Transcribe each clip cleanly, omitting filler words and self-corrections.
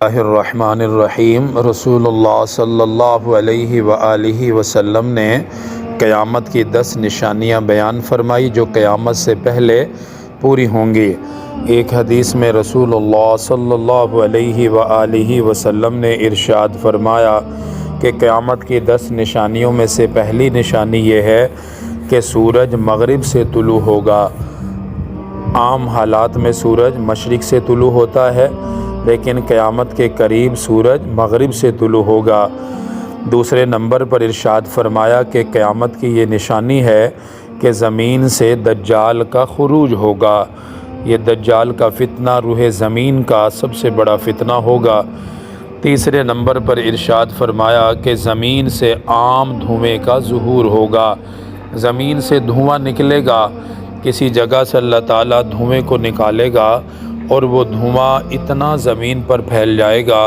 اللہ الرحمن الرحیم۔ رسول اللہ صلی اللہ علیہ وآلہ وسلم نے قیامت کی 10 نشانیاں بیان فرمائی جو قیامت سے پہلے پوری ہوں گی۔ ایک حدیث میں رسول اللہ صلی اللہ علیہ وآلہ وسلم نے ارشاد فرمایا کہ قیامت کی 10 نشانیوں میں سے پہلی نشانی یہ ہے کہ سورج مغرب سے طلوع ہوگا۔ عام حالات میں سورج مشرق سے طلوع ہوتا ہے، لیکن قیامت کے قریب سورج مغرب سے طلوع ہوگا۔ دوسرے نمبر پر ارشاد فرمایا کہ قیامت کی یہ نشانی ہے کہ زمین سے دجال کا خروج ہوگا۔ یہ دجال کا فتنہ روح زمین کا سب سے بڑا فتنہ ہوگا۔ تیسرے نمبر پر ارشاد فرمایا کہ زمین سے عام دھوئیں کا ظہور ہوگا۔ زمین سے دھواں نکلے گا، کسی جگہ سے اللہ تعالیٰ دھوئیں کو نکالے گا اور وہ دھواں اتنا زمین پر پھیل جائے گا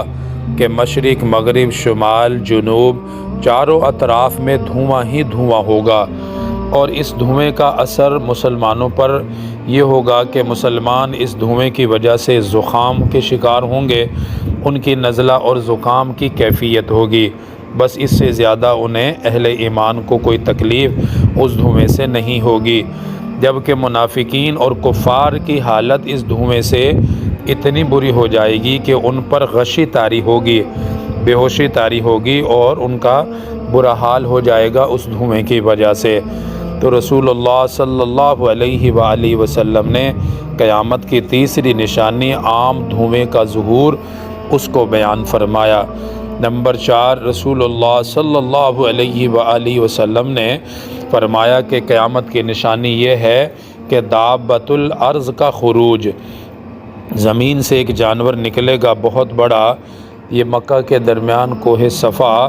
کہ مشرق، مغرب، شمال، جنوب چاروں اطراف میں دھواں ہی دھواں ہوگا۔ اور اس دھوئیں کا اثر مسلمانوں پر یہ ہوگا کہ مسلمان اس دھوئیں کی وجہ سے زکام کے شکار ہوں گے، ان کی نزلہ اور زکام کی کیفیت ہوگی، بس اس سے زیادہ انہیں اہل ایمان کو کوئی تکلیف اس دھوئیں سے نہیں ہوگی۔ جبکہ منافقین اور کفار کی حالت اس دھوئیں سے اتنی بری ہو جائے گی کہ ان پر غشی طاری ہوگی، بے ہوشی طاری ہوگی اور ان کا برا حال ہو جائے گا اس دھوئیں کی وجہ سے۔ تو رسول اللہ صلی اللہ علیہ وآلہ وسلم نے قیامت کی تیسری نشانی عام دھوئیں کا ظہور اس کو بیان فرمایا۔ نمبر 4، رسول اللہ صلی اللہ علیہ وآلہ وسلم نے فرمایا کہ قیامت کی نشانی یہ ہے کہ دابۃ الارض کا خروج۔ زمین سے ایک جانور نکلے گا بہت بڑا، یہ مکہ کے درمیان کوہ صفا،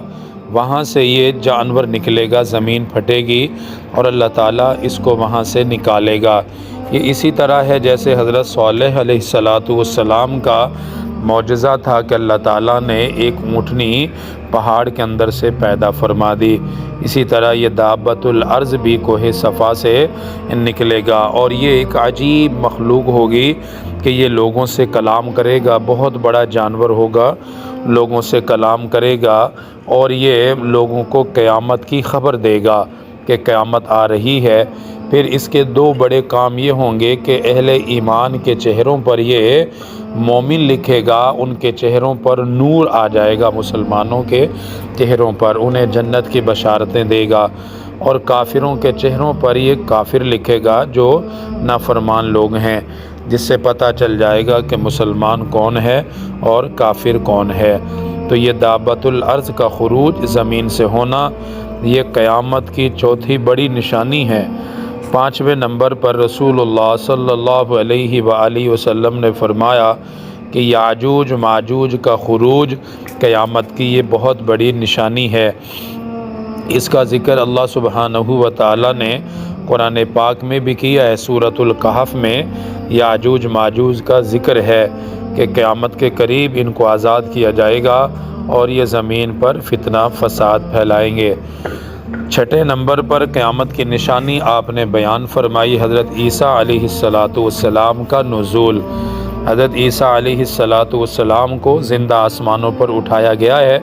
وہاں سے یہ جانور نکلے گا، زمین پھٹے گی اور اللہ تعالیٰ اس کو وہاں سے نکالے گا۔ یہ اسی طرح ہے جیسے حضرت صالح علیہ السلام کا معجزہ تھا کہ اللہ تعالیٰ نے ایک اونٹنی پہاڑ کے اندر سے پیدا فرما دی۔ اسی طرح یہ دابۃ الارض بھی کوہ صفا سے نکلے گا اور یہ ایک عجیب مخلوق ہوگی کہ یہ لوگوں سے کلام کرے گا، بہت بڑا جانور ہوگا، لوگوں سے کلام کرے گا اور یہ لوگوں کو قیامت کی خبر دے گا کہ قیامت آ رہی ہے۔ پھر اس کے 2 بڑے کام یہ ہوں گے کہ اہل ایمان کے چہروں پر یہ مومن لکھے گا، ان کے چہروں پر نور آ جائے گا، مسلمانوں کے چہروں پر انہیں جنت کی بشارتیں دے گا، اور کافروں کے چہروں پر یہ کافر لکھے گا جو نافرمان لوگ ہیں، جس سے پتہ چل جائے گا کہ مسلمان کون ہے اور کافر کون ہے۔ تو یہ دابۃ الارض کا خروج، زمین سے ہونا، یہ قیامت کی چوتھی بڑی نشانی ہے۔ 5ویں نمبر پر رسول اللہ صلی اللہ علیہ وآلہ وسلم نے فرمایا کہ یاجوج ماجوج کا خروج قیامت کی یہ بہت بڑی نشانی ہے۔ اس کا ذکر اللہ سبحانہ و تعالیٰ نے قرآن پاک میں بھی کیا ہے۔ سورۃ الکہف میں یاجوج ماجوج کا ذکر ہے کہ قیامت کے قریب ان کو آزاد کیا جائے گا اور یہ زمین پر فتنہ فساد پھیلائیں گے۔ 6 نمبر پر قیامت کی نشانی آپ نے بیان فرمائی حضرت عیسیٰ علیہ السلام کا نزول۔ حضرت عیسیٰ علیہ السلام کو زندہ آسمانوں پر اٹھایا گیا ہے۔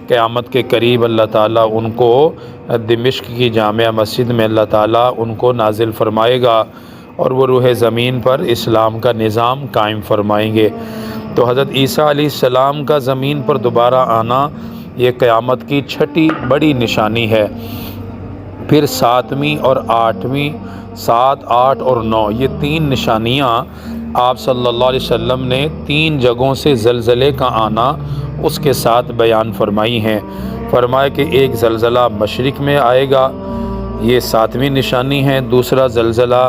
قیامت کے قریب اللہ تعالیٰ ان کو دمشق کی جامع مسجد میں اللہ تعالیٰ ان کو نازل فرمائے گا اور وہ روح زمین پر اسلام کا نظام قائم فرمائیں گے۔ تو حضرت عیسیٰ علیہ السلام کا زمین پر دوبارہ آنا یہ قیامت کی 6 بڑی نشانی ہے۔ پھر 7ویں اور 8ویں، 7، 8 اور 9، یہ 3 نشانیاں آپ صلی اللہ علیہ وسلم نے 3 جگہوں سے زلزلے کا آنا اس کے ساتھ بیان فرمائی ہیں۔ فرمایا کہ ایک زلزلہ مشرق میں آئے گا، یہ 7ویں نشانی ہے۔ دوسرا زلزلہ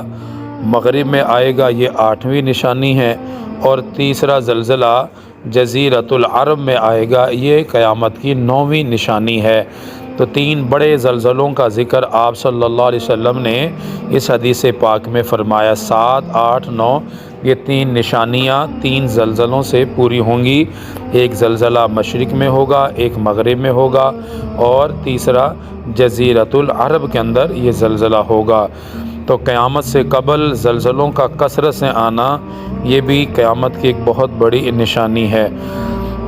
مغرب میں آئے گا، یہ 8ویں نشانی ہے، اور تیسرا زلزلہ جزیرۃ العرب میں آئے گا، یہ قیامت کی 9ویں نشانی ہے۔ تو 3 بڑے زلزلوں کا ذکر آپ صلی اللہ علیہ وسلم نے اس حدیث پاک میں فرمایا۔ 7، 8، 9، یہ 3 نشانیاں 3 زلزلوں سے پوری ہوں گی۔ ایک زلزلہ مشرق میں ہوگا، ایک مغرب میں ہوگا، اور تیسرا جزیرۃ العرب کے اندر یہ زلزلہ ہوگا۔ تو قیامت سے قبل زلزلوں کا کثرت سے آنا یہ بھی قیامت کی ایک بہت بڑی نشانی ہے۔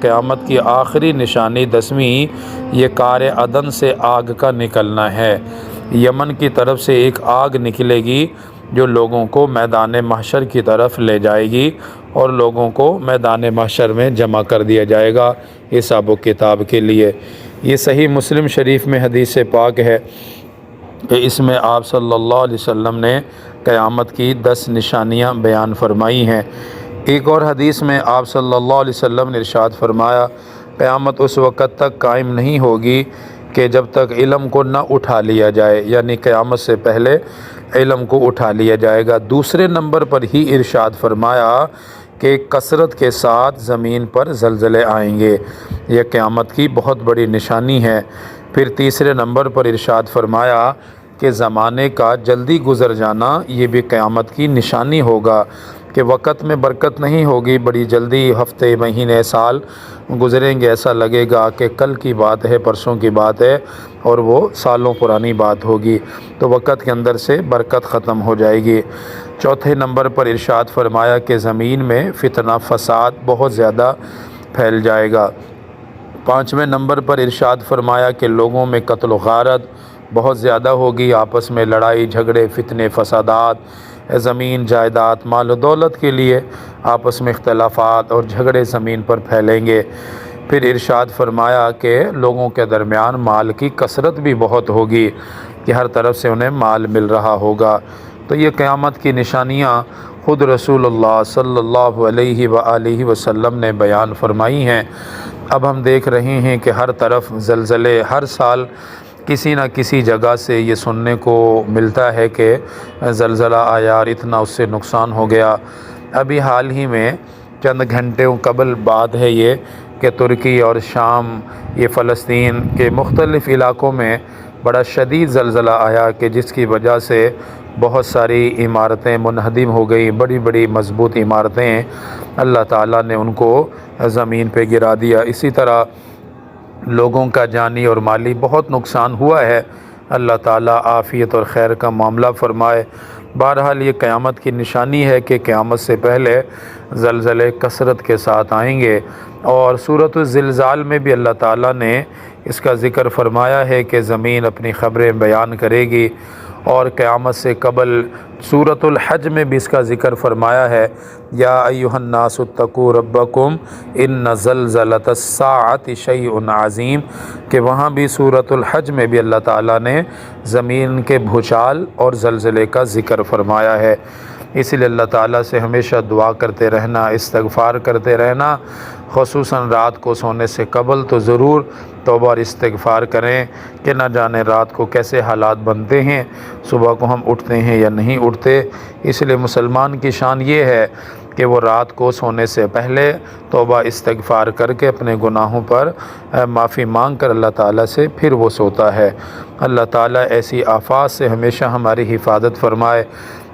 قیامت کی آخری نشانی 10ویں یہ کار عدن سے آگ کا نکلنا ہے۔ یمن کی طرف سے ایک آگ نکلے گی جو لوگوں کو میدان محشر کی طرف لے جائے گی اور لوگوں کو میدان محشر میں جمع کر دیا جائے گا حساب و کتاب کے لیے۔ یہ صحیح مسلم شریف میں حدیث پاک ہے کہ اس میں آپ صلی اللہ علیہ وسلم نے قیامت کی 10 نشانیاں بیان فرمائی ہیں۔ ایک اور حدیث میں آپ صلی اللہ علیہ وسلم نے ارشاد فرمایا قیامت اس وقت تک قائم نہیں ہوگی کہ جب تک علم کو نہ اٹھا لیا جائے، یعنی قیامت سے پہلے علم کو اٹھا لیا جائے گا۔ دوسرے نمبر پر ہی ارشاد فرمایا کہ کثرت کے ساتھ زمین پر زلزلے آئیں گے، یہ قیامت کی بہت بڑی نشانی ہے۔ پھر تیسرے نمبر پر ارشاد فرمایا کہ زمانے کا جلدی گزر جانا یہ بھی قیامت کی نشانی ہوگا کہ وقت میں برکت نہیں ہوگی، بڑی جلدی ہفتے مہینے سال گزریں گے، ایسا لگے گا کہ کل کی بات ہے، پرسوں کی بات ہے اور وہ سالوں پرانی بات ہوگی، تو وقت کے اندر سے برکت ختم ہو جائے گی۔ چوتھے نمبر پر ارشاد فرمایا کہ زمین میں فتنہ فساد بہت زیادہ پھیل جائے گا۔ پانچویں نمبر پر ارشاد فرمایا کہ لوگوں میں قتل و غارت بہت زیادہ ہوگی، آپس میں لڑائی جھگڑے فتنے فسادات، زمین جائیداد مال و دولت کے لیے آپس میں اختلافات اور جھگڑے زمین پر پھیلیں گے۔ پھر ارشاد فرمایا کہ لوگوں کے درمیان مال کی کثرت بھی بہت ہوگی کہ ہر طرف سے انہیں مال مل رہا ہوگا۔ تو یہ قیامت کی نشانیاں خود رسول اللہ صلی اللہ علیہ وآلہ وسلم نے بیان فرمائی ہیں۔ اب ہم دیکھ رہے ہیں کہ ہر طرف زلزلے، ہر سال کسی نہ کسی جگہ سے یہ سننے کو ملتا ہے کہ زلزلہ آیا اور اتنا اس سے نقصان ہو گیا۔ ابھی حال ہی میں چند گھنٹوں قبل بات ہے یہ کہ ترکی اور شام، یہ فلسطین کے مختلف علاقوں میں بڑا شدید زلزلہ آیا کہ جس کی وجہ سے بہت ساری عمارتیں منہدم ہو گئیں، بڑی بڑی مضبوط عمارتیں اللہ تعالیٰ نے ان کو زمین پہ گرا دیا۔ اسی طرح لوگوں کا جانی اور مالی بہت نقصان ہوا ہے، اللہ تعالیٰ عافیت اور خیر کا معاملہ فرمائے۔ بہرحال یہ قیامت کی نشانی ہے کہ قیامت سے پہلے زلزلے کثرت کے ساتھ آئیں گے، اور سورۃ الزلزال میں بھی اللہ تعالیٰ نے اس کا ذکر فرمایا ہے کہ زمین اپنی خبریں بیان کرے گی، اور قیامت سے قبل سورۃ الحج میں بھی اس کا ذکر فرمایا ہے یا ایھا الناس اتقوا ربکم ان زلزلۃ الساعۃ شیء عظیم، کہ وہاں بھی سورۃ الحج میں بھی اللہ تعالیٰ نے زمین کے بھوچال اور زلزلے کا ذکر فرمایا ہے۔ اس لیے اللہ تعالیٰ سے ہمیشہ دعا کرتے رہنا، استغفار کرتے رہنا، خصوصاً رات کو سونے سے قبل تو ضرور توبہ اور استغفار کریں کہ نہ جانے رات کو کیسے حالات بنتے ہیں، صبح کو ہم اٹھتے ہیں یا نہیں اٹھتے۔ اس لیے مسلمان کی شان یہ ہے کہ وہ رات کو سونے سے پہلے توبہ استغفار کر کے اپنے گناہوں پر معافی مانگ کر اللہ تعالیٰ سے پھر وہ سوتا ہے۔ اللہ تعالیٰ ایسی آفات سے ہمیشہ ہماری حفاظت فرمائے۔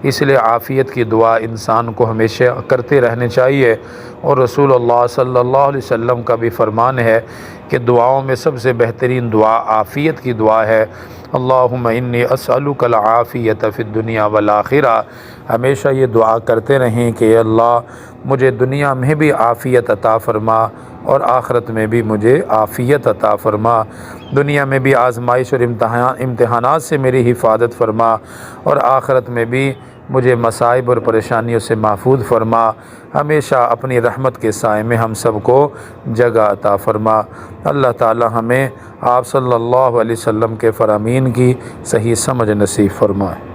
اس لیے عافیت کی دعا انسان کو ہمیشہ کرتے رہنے چاہیے، اور رسول اللہ صلی اللہ علیہ وسلم کا بھی فرمان ہے کہ دعاؤں میں سب سے بہترین دعا عافیت کی دعا ہے۔ اللہم انی اسألک العافیۃ فی الدنیا والآخرہ، ہمیشہ یہ دعا کرتے رہیں کہ اے اللہ مجھے دنیا میں بھی عافیت عطا فرما اور آخرت میں بھی مجھے عافیت عطا فرما، دنیا میں بھی آزمائش اور امتحانات سے میری حفاظت فرما، اور آخرت میں بھی مجھے مصائب اور پریشانیوں سے محفوظ فرما، ہمیشہ اپنی رحمت کے سائے میں ہم سب کو جگہ عطا فرما۔ اللہ تعالی ہمیں آپ صلی اللہ علیہ وسلم کے فرامین کی صحیح سمجھ نصیب فرمائے۔